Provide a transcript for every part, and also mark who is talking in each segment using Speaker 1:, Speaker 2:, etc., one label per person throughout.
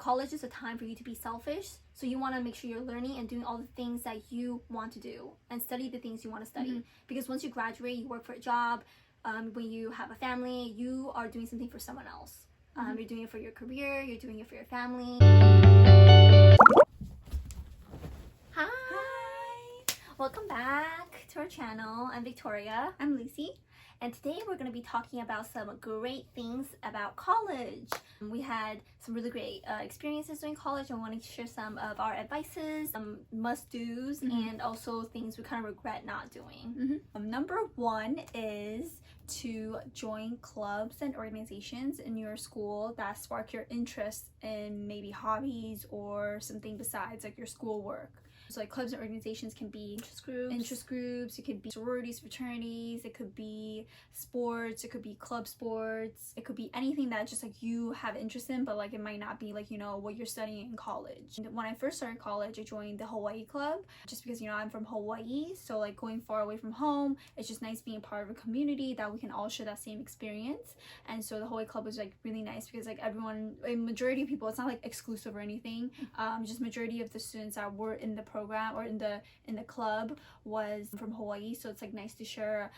Speaker 1: college is a time for you to be selfish, so you want to make sure you're learning and doing all the things that you want to do and study the things you want to study. Because once you graduate, you work for a job. When you have a family, you are doing something for someone else. You're doing it for your career, you're doing it for your family. Hi! Welcome back to our channel. I'm Victoria.
Speaker 2: I'm Lucy.
Speaker 1: And today we're going to be talking about some great things about college. We had some really great experiences during college. I want to share some of our advices, some must-dos, and also things we kind of regret not doing.
Speaker 2: Number one is to join clubs and organizations in your school that spark your interest in maybe hobbies or something besides like your schoolwork. So like clubs and organizations can be interest groups, it could be sororities, fraternities, it could be sports, it could be club sports, it could be anything that just like you have interest in, but like it might not be like, you know, what you're studying in college. And when I first started college, I joined the Hawaii Club just because, you know, I'm from Hawaii, so like going far away from home, it's just nice being part of a community that we can all share that same experience. And so the Hawaii Club was like really nice because like everyone, a majority of people, it's not like exclusive or anything, just majority of the students that were in the program or in the club was from Hawaii, so it's like nice to share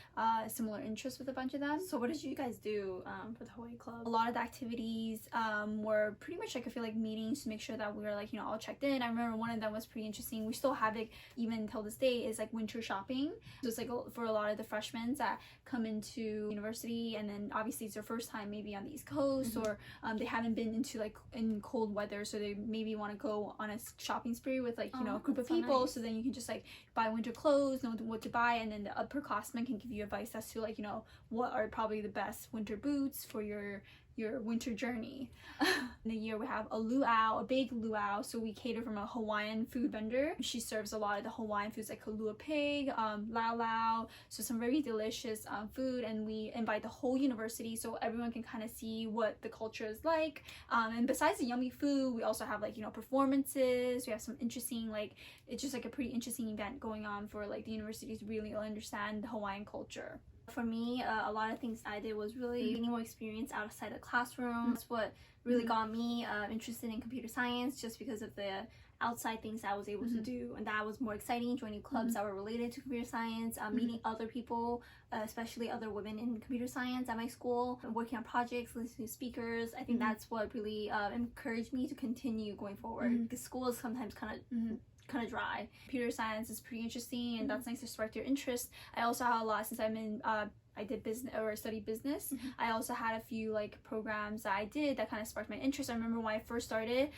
Speaker 2: similar interests with a bunch of them.
Speaker 1: So what did you guys do for the Hawaii Club?
Speaker 2: A lot of the activities were pretty much like I feel like meetings to make sure that we were like, you know, all checked in. I remember one of them was pretty interesting. We still have it even until this day, is like winter shopping. So it's like for a lot of the freshmen that come into university and then obviously it's their first time maybe on the East Coast or they haven't been into like in cold weather, so they maybe want to go on a shopping spree with like, you know, a group of people. So then you can just like buy winter clothes, know what to buy, and then the upperclassmen can give you advice as to like, you know, what are probably the best winter boots for your winter journey. In the year we have a luau, a big luau, so we cater from a Hawaiian food vendor. She serves a lot of the Hawaiian foods like kalua pig, lau lau, so some very delicious food, and we invite the whole university so everyone can kind of see what the culture is like. And besides the yummy food, we also have like, you know, performances. We have some interesting, like, it's just like a pretty interesting event going on for like the universities to really understand the Hawaiian culture.
Speaker 1: For me, a lot of things I did was really getting more experience outside the classroom. That's what really got me interested in computer science, just because of the outside things I was able to do, and that was more exciting, joining clubs that were related to computer science, meeting other people, especially other women in computer science at my school, working on projects, listening to speakers. I think that's what really encouraged me to continue going forward, because school is sometimes kind of dry. Computer science is pretty interesting, and that's nice to spark your interest. I also have a lot, since I'm in I did business or studied business. I also had a few like programs that I did that kind of sparked my interest. I remember when I first started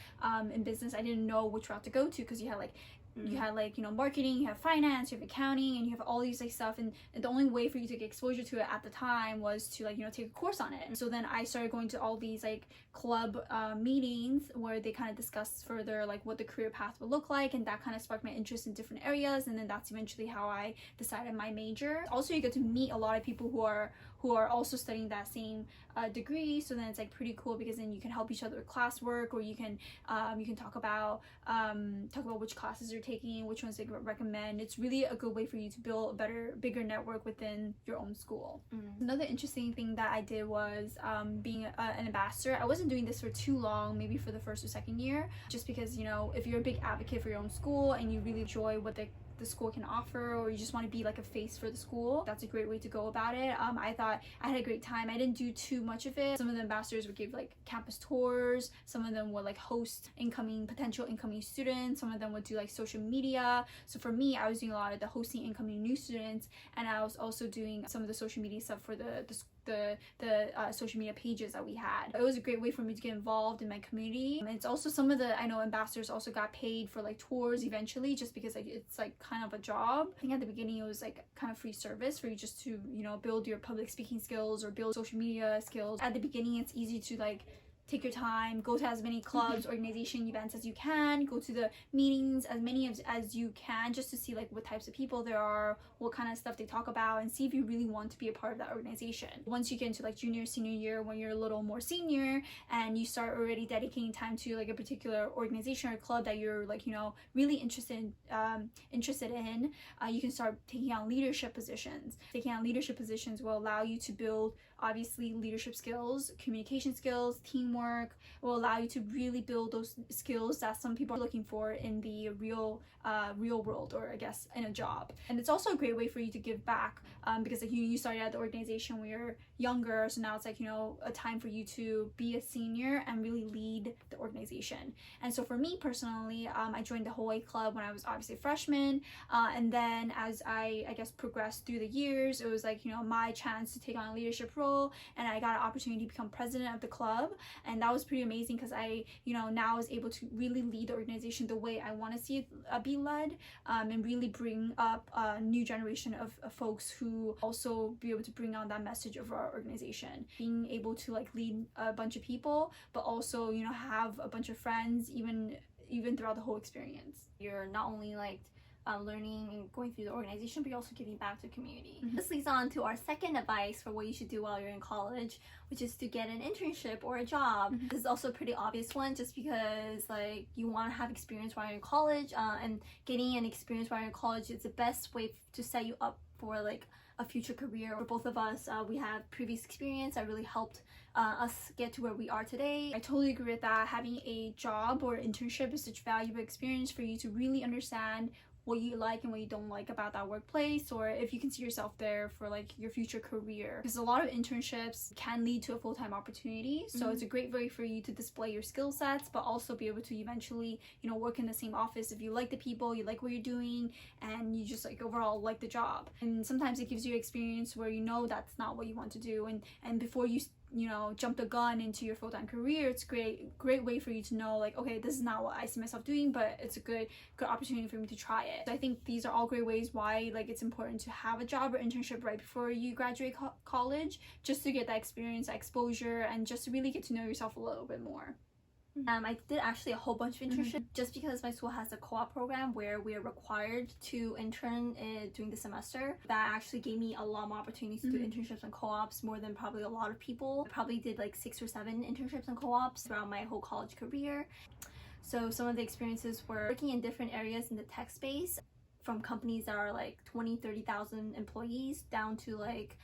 Speaker 1: in business, I didn't know which route to go to, because you had like you know, marketing, you have finance, you have accounting, and you have all these like stuff, and the only way for you to get exposure to it at the time was to like, you know, take a course on it. And so then I started going to all these like club meetings where they kind of discussed further like what the career path would look like, and that kind of sparked my interest in different areas, and then that's eventually how I decided my major. Also, you get to meet a lot of people who are also studying that same degree, so then it's like pretty cool, because then you can help each other with classwork, or you can talk about which classes you're taking, which ones they recommend. It's really a good way for you to build a bigger network within your own school. Another interesting thing that I did was being an ambassador. I wasn't doing this for too long, maybe for the first or second year, just because, you know, if you're a big advocate for your own school and you really enjoy what the school can offer, or you just want to be like a face for the school, that's a great way to go about it. I thought I had a great time. I didn't do too much of it. Some of the ambassadors would give like campus tours, some of them would like host potential incoming students, some of them would do like social media. So for me, I was doing a lot of the hosting incoming new students, and I was also doing some of the social media stuff for the social media pages that we had. It was a great way for me to get involved in my community. And it's also some of the, I know ambassadors also got paid for like tours eventually, just because like it's like kind of a job. I think at the beginning it was like kind of free service for you just to, you know, build your public speaking skills or build social media skills. At the beginning it's easy to like take your time, go to as many clubs, organization events as you can, go to the meetings, as many as you can, just to see like what types of people there are, what kind of stuff they talk about, and see if you really want to be a part of that organization. Once you get into like junior, senior year, when you're a little more senior and you start already dedicating time to like a particular organization or club that you're like, you know, really interested in, you can start taking on leadership positions. Taking on leadership positions will allow you to build
Speaker 2: obviously leadership skills, communication skills, teamwork. It will allow you to really build those skills that some people are looking for in the real world, or I guess in a job. And it's also a great way for you to give back, because like you started at the organization when you're younger, so now it's like, you know, a time for you to be a senior and really lead the organization. And so for me personally, I joined the Hawaii Club when I was obviously a freshman, and then as I guess progressed through the years, it was like, you know, my chance to take on a leadership role, and I got an opportunity to become president of the club. And that was pretty amazing because I, you know, now was able to really lead the organization the way I want to see it be led, and really bring up a new generation of folks who also be able to bring on that message of our organization. Being able to like lead a bunch of people, but also, you know, have a bunch of friends even throughout the whole experience.
Speaker 1: You're not only like learning and going through the organization, but you're also giving back to the community. This leads on to our second advice for what you should do while you're in college, which is to get an internship or a job. This is also a pretty obvious one, just because like you want to have experience while you're in college, and getting an experience while you're in college is the best way to set you up for like a future career. For both of us, we have previous experience that really helped us get to where we are today. I totally agree with that. Having a job or internship is such a valuable experience for you to really understand what you like and what you don't like about that workplace, or if you can see yourself there for like your future career, because a lot of internships can lead to a full-time opportunity. So it's a great way for you to display your skill sets, but also be able to eventually, you know, work in the same office if you like the people, you like what you're doing, and you just like overall like the job. And sometimes it gives you experience where you know that's not what you want to do, and before you know, jump the gun into your full-time career, it's great way for you to know like, okay, this is not what I see myself doing, but it's a good opportunity for me to try it. So I think these are all great ways why like it's important to have a job or internship right before you graduate college, just to get that experience, that exposure, and just to really get to know yourself a little bit more. I did actually a whole bunch of internships, just because my school has a co-op program where we are required to intern during the semester. That actually gave me a lot more opportunities to do internships and co-ops, more than probably a lot of people. I probably did like 6 or 7 internships and co-ops throughout my whole college career. So some of the experiences were working in different areas in the tech space, from companies that are like 20,000-30,000 employees down to like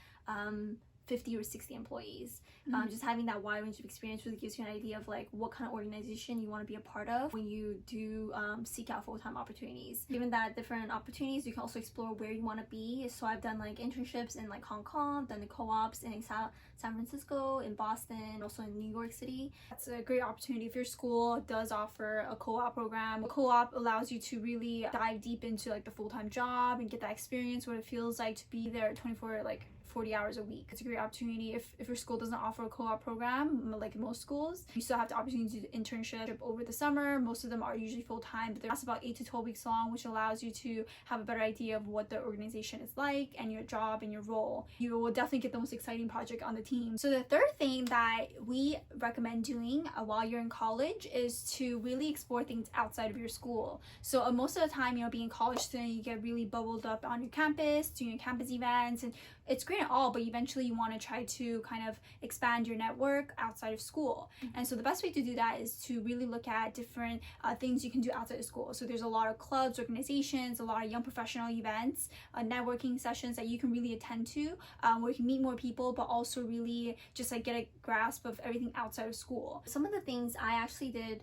Speaker 1: 50 or 60 employees. Just having that wide range of experience really gives you an idea of like what kind of organization you want to be a part of when you do seek out full-time opportunities. Given that different opportunities, you can also explore where you want to be. So I've done like internships in like Hong Kong, done the co-ops in San Francisco, in Boston, also in New York City.
Speaker 2: That's a great opportunity if your school does offer a co-op program. A co-op allows you to really dive deep into like the full-time job and get that experience, what it feels like to be there 40 hours a week. It's a great opportunity. If your school doesn't offer a co-op program, like most schools, you still have the opportunity to do internship over the summer. Most of them are usually full-time, but they're about 8 to 12 weeks long, which allows you to have a better idea of what the organization is like and your job and your role. You will definitely get the most exciting project on the team. So the third thing that we recommend doing while you're in college is to really explore things outside of your school. So most of the time, you know, being a college student, you get really bubbled up on your campus, doing your campus events, and it's great and all, but eventually you want to try to kind of expand your network outside of school. And so the best way to do that is to really look at different things you can do outside of school. So there's a lot of clubs, organizations, a lot of young professional events, networking sessions that you can really attend to, where you can meet more people, but also really just like get a grasp of everything outside of school.
Speaker 1: Some of the things I actually did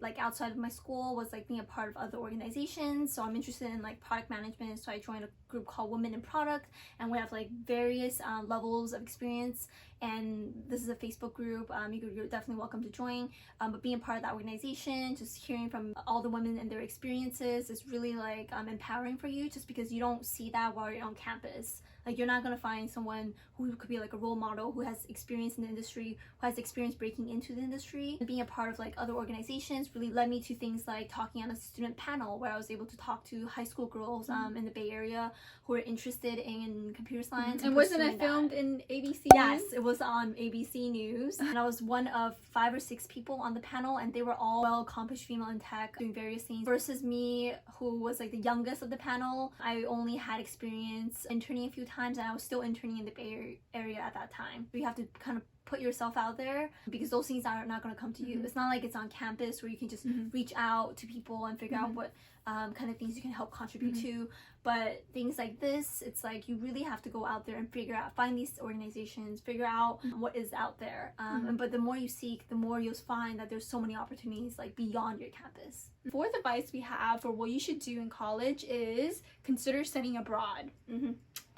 Speaker 1: like outside of my school was like being a part of other organizations. So I'm interested in like product management, so I joined a group called Women in Product, and we have like various levels of experience, and this is a Facebook group. You're definitely welcome to join, but being a part of that organization, just hearing from all the women and their experiences is really like empowering for you, just because you don't see that while you're on campus. Like, you're not gonna find someone who could be like a role model, who has experience in the industry, who has experience breaking into the industry. And being a part of like other organizations really led me to things like talking on a student panel, where I was able to talk to high school girls in the Bay Area who are interested in computer science.
Speaker 2: And wasn't it filmed in ABC?
Speaker 1: Yes, it was on ABC News. And I was one of 5 or 6 people on the panel, and they were all well-accomplished female in tech doing various things, versus me, who was like the youngest of the panel. I only had experience interning a few times, and I was still interning in the Bay Area at that time. You have to kind of put yourself out there, because those things are not going to come to you. It's not like it's on campus where you can just reach out to people and figure out what kind of things you can help contribute to. But things like this, it's like you really have to go out there and figure out, find these organizations, figure out what is out there. But the more you seek, the more you'll find that there's so many opportunities like beyond your campus.
Speaker 2: Fourth advice we have for what you should do in college is consider studying abroad.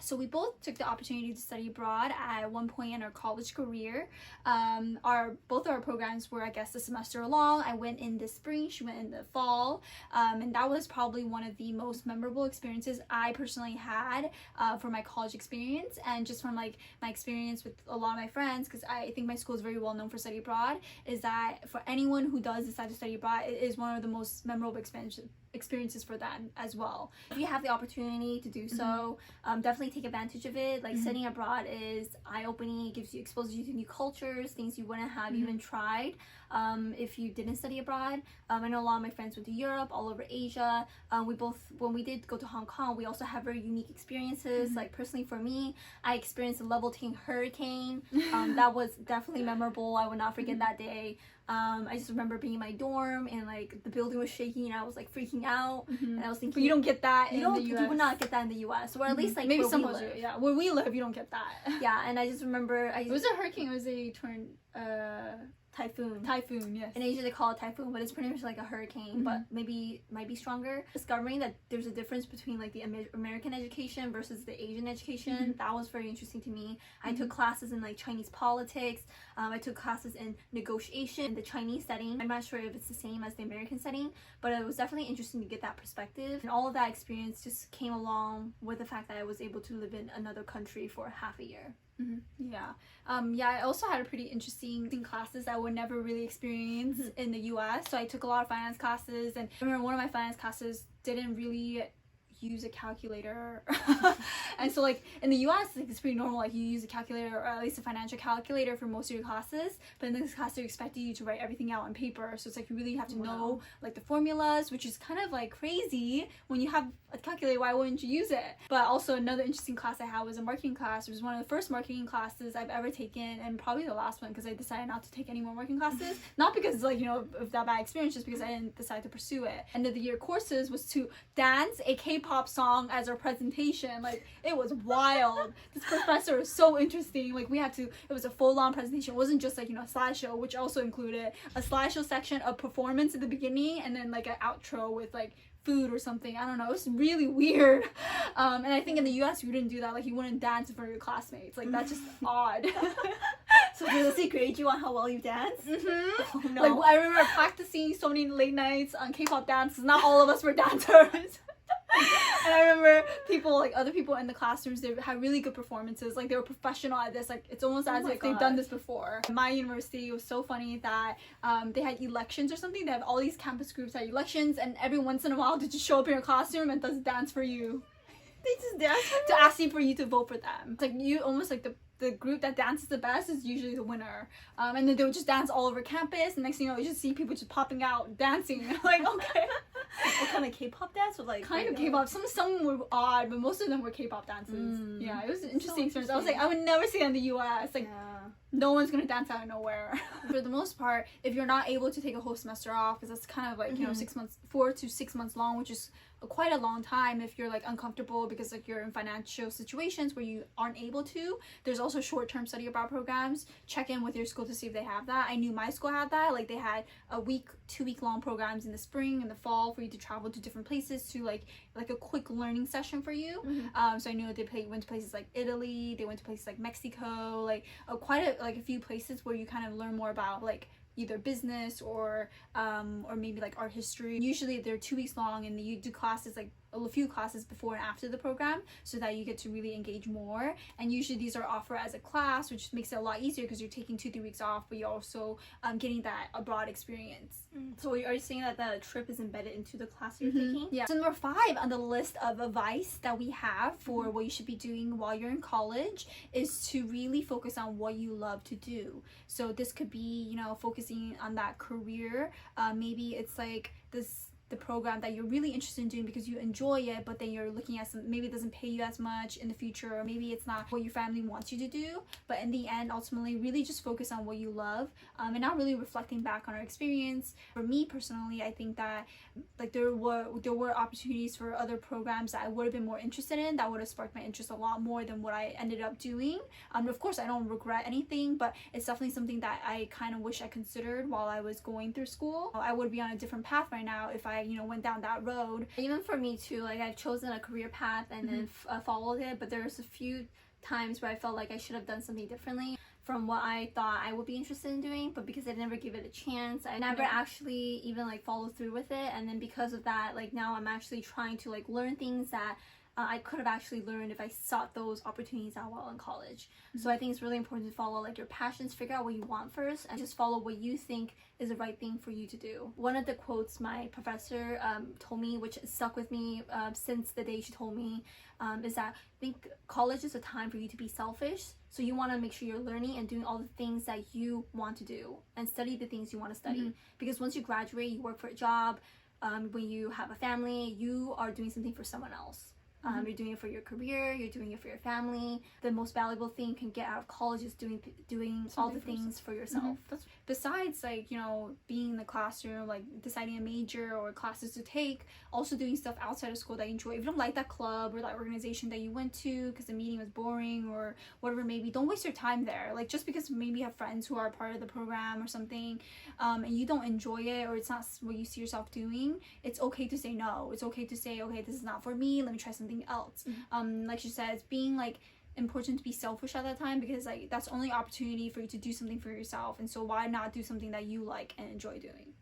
Speaker 2: So we both took the opportunity to study abroad at one point in our college career. Both of our programs were, I guess, a semester long. I went in the spring, she went in the fall, and that was probably one of the most memorable experiences I personally had for my college experience, and just from like my experience with a lot of my friends, because I think my school is very well known for study abroad, is that for anyone who does decide to study abroad, it is one of the most memorable experiences for them as well.
Speaker 1: If you have the opportunity to do so, definitely take advantage of it. Like studying abroad is eye-opening. It gives you, exposes you to new cultures, things you wouldn't have even tried if you didn't study abroad. I know a lot of my friends went to Europe, all over Asia. When we did go to Hong Kong, we also have very unique experiences. Like personally for me, I experienced a level 10 hurricane. That was definitely memorable. I would not forget that day. I just remember being in my dorm and like the building was shaking and I was like freaking out, and I was thinking,
Speaker 2: but you don't get that in the US.
Speaker 1: You would not get that in the US, or at least like
Speaker 2: maybe
Speaker 1: where
Speaker 2: some
Speaker 1: we
Speaker 2: places,
Speaker 1: live.
Speaker 2: yeah, where we live, you don't get that.
Speaker 1: Yeah, and I just remember
Speaker 2: It was a hurricane. It was a typhoon, yes.
Speaker 1: In Asia they call it typhoon, but it's pretty much like a hurricane, but maybe might be stronger. Discovering that there's a difference between like the American education versus the Asian education, that was very interesting to me. I took classes in like Chinese politics. I took classes in negotiation in the Chinese setting. I'm not sure if it's the same as the American setting, but it was definitely interesting to get that perspective. And all of that experience just came along with the fact that I was able to live in another country for half a year.
Speaker 2: Yeah. I also had a pretty interesting classes that I would never really experience in the US. So I took a lot of finance classes, and I remember one of my finance classes didn't really use a calculator. And so like in the US, like, it's pretty normal, like you use a calculator, or at least a financial calculator, for most of your classes, but in this class they're expecting you to write everything out on paper. So it's like you really have to know like the formulas, which is kind of like crazy. When you have a calculator, why wouldn't you use it? But also another interesting class I had was a marketing class. It was one of the first marketing classes I've ever taken, and probably the last one, because I decided not to take any more marketing classes. Not because like, you know, of that bad experience, just because I didn't decide to pursue it. End of the year courses was to dance a K-pop song as our presentation. Like, it was wild. This professor was so interesting. Like, it was a full-on presentation. It wasn't just like, you know, a slideshow, which also included a slideshow section, a performance at the beginning, and then like an outro with like food or something. I don't know, it was really weird. And I think in the US you wouldn't do that. Like, you wouldn't dance in front of your classmates. Like, that's just odd.
Speaker 1: So does it grade you on how well you dance? Oh, no.
Speaker 2: Like, I remember practicing so many late nights on K-pop dances. Not all of us were dancers. And I remember other people in the classrooms, they had really good performances. Like, they were professional at this. Like, it's almost as if they've done this before. My university was so funny that they had elections or something. They have all these campus groups at elections, and every once in a while they just show up in your classroom and does a dance for you.
Speaker 1: They just dance for
Speaker 2: to ask you for you to vote for them. It's like, you almost like the group that dances the best is usually the winner. And then they would just dance all over campus, and next thing you know, you just see people just popping out dancing. Like, okay.
Speaker 1: What kind of K-pop dance? Or like
Speaker 2: kind of K-pop. Some were odd, but most of them were K-pop dances. Yeah, it was an interesting experience. I was like, I would never see it in the US. Like, no one's gonna dance out of nowhere. For the most part, if you're not able to take a whole semester off, because that's kind of like, you know, 4 to 6 months long, which is quite a long time if you're like uncomfortable because like you're in financial situations where you aren't able to. There's also short-term study abroad programs. Check in with your school to see if they have that. I knew my school had that. Like, they had a 2-week long programs in the spring and the fall for you to travel to different places to like a quick learning session for you. So I knew they went to places like Italy, they went to places like Mexico, like quite a few places where you kind of learn more about like either business or maybe like art history. Usually they're 2 weeks long, and you do classes, like a few classes before and after the program, so that you get to really engage more. And usually these are offered as a class, which makes it a lot easier because you're taking 2-3 weeks off, but you're also getting that abroad experience.
Speaker 1: So are you saying that the trip is embedded into the class you're taking?
Speaker 2: Yeah. So number 5 on the list of advice that we have for what you should be doing while you're in college is to really focus on what you love to do. So this could be, you know, focusing on that career. Maybe it's like this the program that you're really interested in doing because you enjoy it, but then you're looking at some, maybe it doesn't pay you as much in the future, or maybe it's not what your family wants you to do. But in the end, ultimately, really just focus on what you love, and not really reflecting back on our experience. For me personally, I think that like there were opportunities for other programs that I would have been more interested in, that would have sparked my interest a lot more than what I ended up doing. Of course, I don't regret anything, but it's definitely something that I kind of wish I considered while I was going through school. I would be on a different path right now if I, went down that road.
Speaker 1: Even for me too, like I've chosen a career path and then followed it, but there's a few times where I felt like I should have done something differently from what I thought I would be interested in doing, but because I never give it a chance, I never actually even like followed through with it. And then because of that, like now I'm actually trying to like learn things that I could have actually learned if I sought those opportunities out while in college. So I think it's really important to follow like your passions, figure out what you want first, and just follow what you think is the right thing for you to do. One of the quotes my professor told me, which stuck with me since the day she told me, is that I think college is a time for you to be selfish. So you want to make sure you're learning and doing all the things that you want to do and study the things you want to study. Because once you graduate, you work for a job. When you have a family, you are doing something for someone else. You're doing it for your career, you're doing it for your family. The most valuable thing you can get out of college is doing all the things for yourself.
Speaker 2: Besides like, being in the classroom, like deciding a major or classes to take, also doing stuff outside of school that you enjoy. If you don't like that club or that organization that you went to because the meeting was boring or whatever, maybe don't waste your time there. Like just because maybe you have friends who are part of the program or something, and you don't enjoy it or it's not what you see yourself doing, it's okay to say no. It's okay to say, okay, this is not for me, let me try something else. Like she said, it's being like important to be selfish at that time, because like that's only opportunity for you to do something for yourself, and so why not do something that you like and enjoy doing.